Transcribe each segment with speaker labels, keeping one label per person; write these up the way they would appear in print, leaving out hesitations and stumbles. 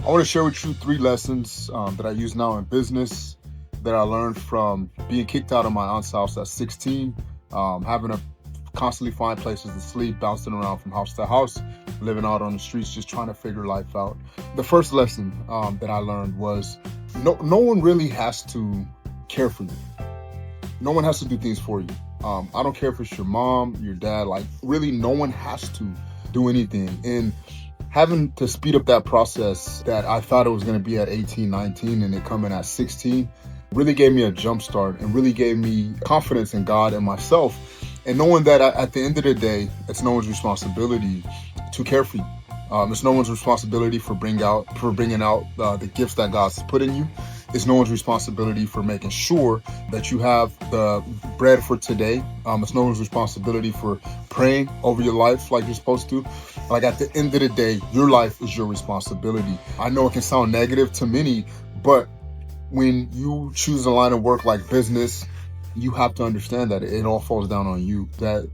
Speaker 1: I want to share with you three lessons that I use now in business that I learned from being kicked out of my aunt's house at 16, having to constantly find places to sleep, bouncing around from house to house, living out on the streets, just trying to figure life out. The first lesson that I learned was no one really has to care for you. No one has to do things for you. I don't care if it's your mom, your dad, like really no one has to do anything. And having to speed up that process that I thought it was going to be at 18, 19 and it coming at 16 really gave me a jump start and really gave me confidence in God and myself. And knowing that at the end of the day, it's no one's responsibility to care for you. It's no one's responsibility for bringing out the gifts that God's put in you. It's no one's responsibility for making sure that you have the bread for today. It's no one's responsibility for praying over your life like you're supposed to. Like at the end of the day, your life is your responsibility. I know it can sound negative to many, but when you choose a line of work like business, you have to understand that it all falls down on you, that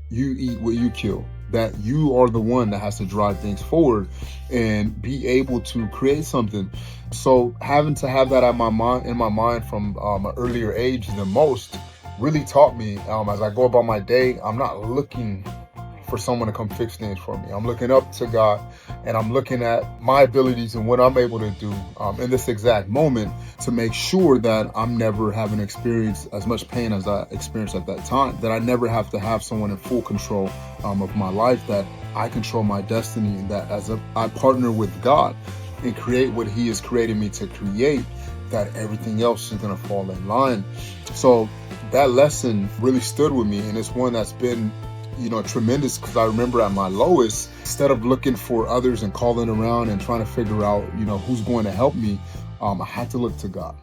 Speaker 1: you eat what you kill, that you are the one that has to drive things forward and be able to create something. So having to have that in my mind from an earlier age than most really taught me as I go about my day, I'm not looking for someone to come fix things for me. I'm looking up to God and I'm looking at my abilities and what I'm able to do in this exact moment to make sure that I'm never having experienced as much pain as I experienced at that time, that I never have to have someone in full control of my life, that I control my destiny, and that I partner with God and create what He has created me to create, that everything else is going to fall in line. So that lesson really stood with me, and it's one that's been tremendous, because I remember at my lowest, instead of looking for others and calling around and trying to figure out, who's going to help me, I had to look to God.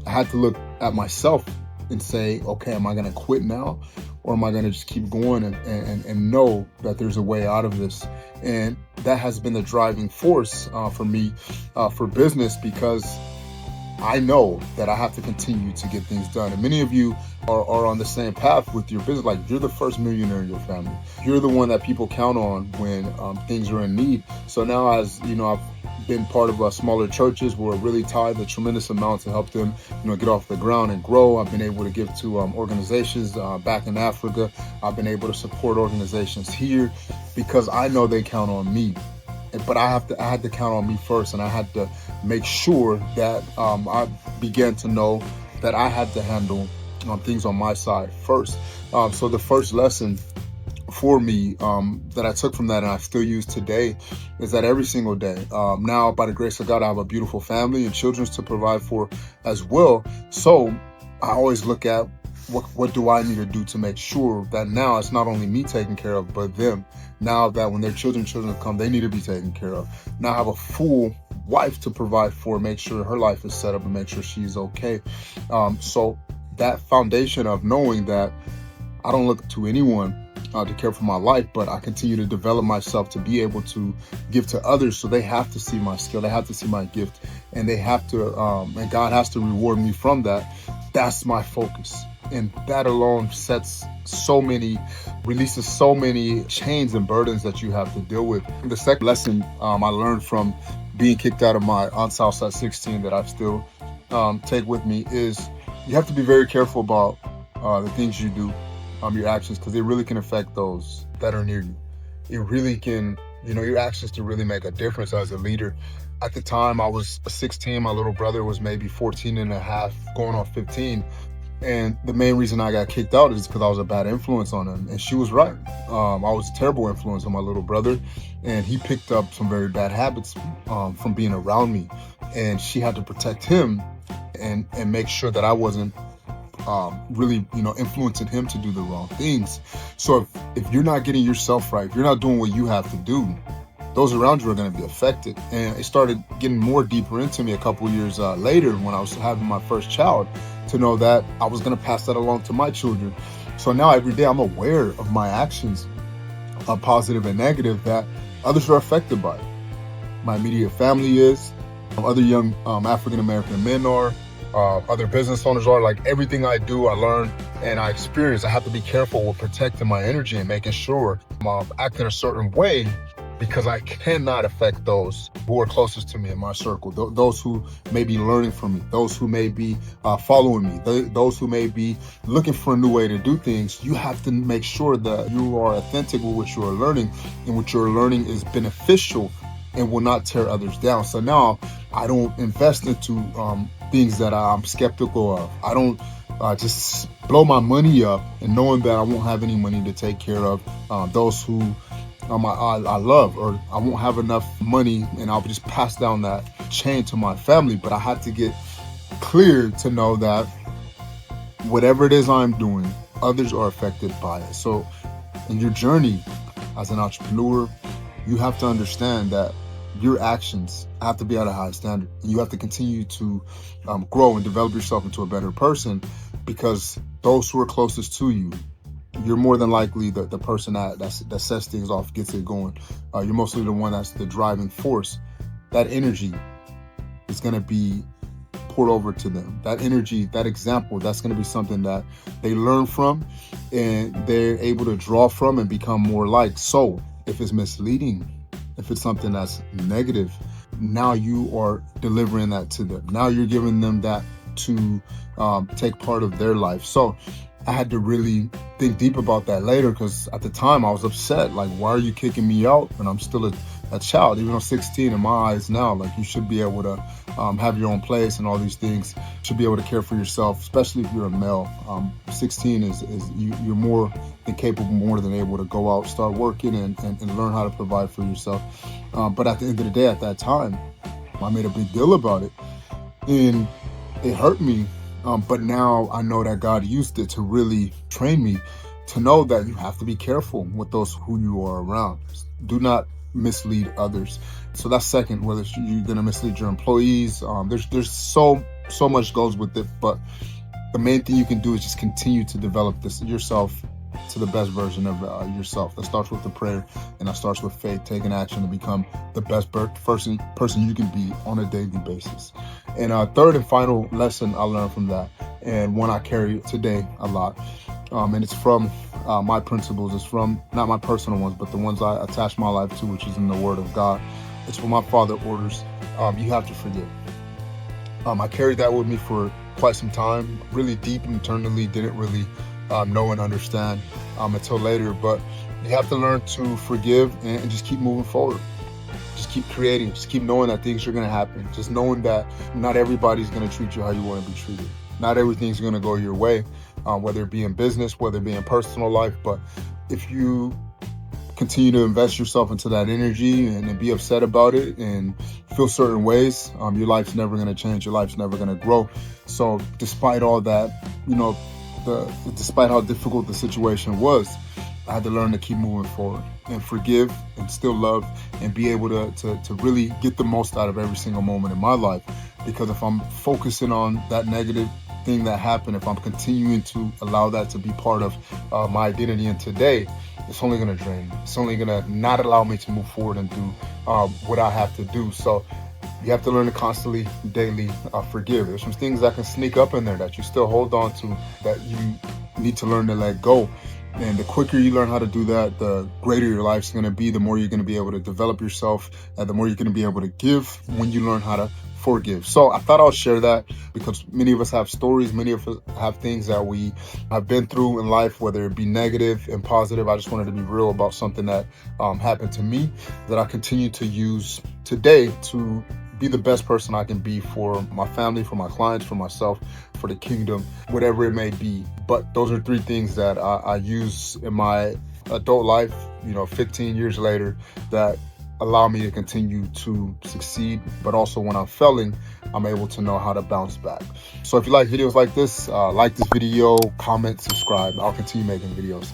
Speaker 1: I had to look at myself and say, okay, am I going to quit now? Or am I going to just keep going and know that there's a way out of this? And that has been the driving force for me for business, because I know that I have to continue to get things done. And many of you are on the same path with your business. Like, you're the first millionaire in your family. You're the one that people count on when things are in need. So now, as you know, I've been part of smaller churches where I really tithe a tremendous amount to help them, get off the ground and grow. I've been able to give to organizations back in Africa. I've been able to support organizations here because I know they count on me. But I had to count on me first, and I had to make sure that I began to know that I had to handle things on my side first. So the first lesson for me that I took from that, and I still use today, is that every single day, now by the grace of God, I have a beautiful family and children to provide for as well. So I always look at what do I need to do to make sure that now it's not only me taken care of, but them. Now that when their children come, they need to be taken care of. Now I have a full wife to provide for, make sure her life is set up and make sure she's okay. So that foundation of knowing that I don't look to anyone to care for my life, but I continue to develop myself to be able to give to others. So they have to see my skill, they have to see my gift, and they have to, and God has to reward me from that. That's my focus. And that alone releases so many chains and burdens that you have to deal with. The second lesson I learned from being kicked out of my aunt's house at 16 that I still take with me is you have to be very careful about the things you do, your actions, because they really can affect those that are near you. It really can, your actions to really make a difference as a leader. At the time I was 16, my little brother was maybe 14 and a half, going on 15. And the main reason I got kicked out is because I was a bad influence on him. And she was right. I was a terrible influence on my little brother. And he picked up some very bad habits from being around me. And she had to protect him and make sure that I wasn't really, influencing him to do the wrong things. So if you're not getting yourself right, if you're not doing what you have to do, those around you are going to be affected. And it started getting more deeper into me a couple years later when I was having my first child, to know that I was going to pass that along to my children. So now every day I'm aware of my actions, positive and negative, that others are affected by it. My immediate family is, other young African-American men are, other business owners are. Like, everything I do, I learn and I experience. I have to be careful with protecting my energy and making sure I'm acting a certain way because I cannot affect those who are closest to me in my circle, those who may be learning from me, those who may be following me, those who may be looking for a new way to do things. You have to make sure that you are authentic with what you are learning, and what you're learning is beneficial and will not tear others down. So now I don't invest into things that I'm skeptical of. I don't just blow my money up and knowing that I won't have any money to take care of those who I love, or I won't have enough money and I'll just pass down that chain to my family. But I had to get clear to know that whatever it is I'm doing, others are affected by it. So in your journey as an entrepreneur, you have to understand that your actions have to be at a high standard. You have to continue to grow and develop yourself into a better person, because those who are closest to you, you're more than likely the person that sets things off, gets it going. You're mostly the one that's the driving force. That energy is going to be poured over to them. That energy, that example, that's going to be something that they learn from and they're able to draw from and become more like. So if it's misleading, if it's something that's negative, now you are delivering that to them. Now you're giving them that to take part of their life. So I had to really think deep about that later, because at the time I was upset. Like, why are you kicking me out when I'm still a child? Even though 16 in my eyes now, like, you should be able to have your own place and all these things. You should be able to care for yourself, especially if you're a male. 16 is you're more than capable, more than able to go out, start working and learn how to provide for yourself. But at the end of the day, at that time, I made a big deal about it, and it hurt me. But now I know that God used it to really train me to know that you have to be careful with those who you are around. Do not mislead others. So that's second, whether you're going to mislead your employees. There's so much goes with it, but the main thing you can do is just continue to develop yourself to the best version of yourself. That starts with the prayer, and that starts with faith, taking action to become the best person you can be on a daily basis. And third and final lesson I learned from that, and one I carry today a lot, and it's from my principles. It's from not my personal ones, but the ones I attach my life to, which is in the Word of God. It's what my Father orders. You have to forgive. I carried that with me for quite some time, really deep internally, didn't really know and understand until later. But you have to learn to forgive and just keep moving forward. Just keep creating. Just keep knowing that things are going to happen. Just knowing that not everybody's going to treat you how you want to be treated. Not everything's going to go your way, whether it be in business, whether it be in personal life. But if you continue to invest yourself into that energy and be upset about it and feel certain ways, your life's never going to change. Your life's never going to grow. So despite all that, despite how difficult the situation was, I had to learn to keep moving forward and forgive and still love and be able to really get the most out of every single moment in my life. Because if I'm focusing on that negative thing that happened, if I'm continuing to allow that to be part of my identity in today, it's only going to drain me. It's only going to not allow me to move forward and do what I have to do. So you have to learn to constantly, daily forgive. There's some things that can sneak up in there that you still hold on to, that you need to learn to let go. And the quicker you learn how to do that, the greater your life's going to be, the more you're going to be able to develop yourself, and the more you're going to be able to give when you learn how to forgive. So I thought I'll share that, because many of us have stories, many of us have things that we have been through in life, whether it be negative and positive. I just wanted to be real about something that happened to me, that I continue to use today to be the best person I can be for my family, for my clients, for myself, for the kingdom, whatever it may be. But those are three things that I use in my adult life, 15 years later, that allow me to continue to succeed. But also when I'm failing, I'm able to know how to bounce back. So if you like videos like this video, comment, subscribe. I'll continue making videos.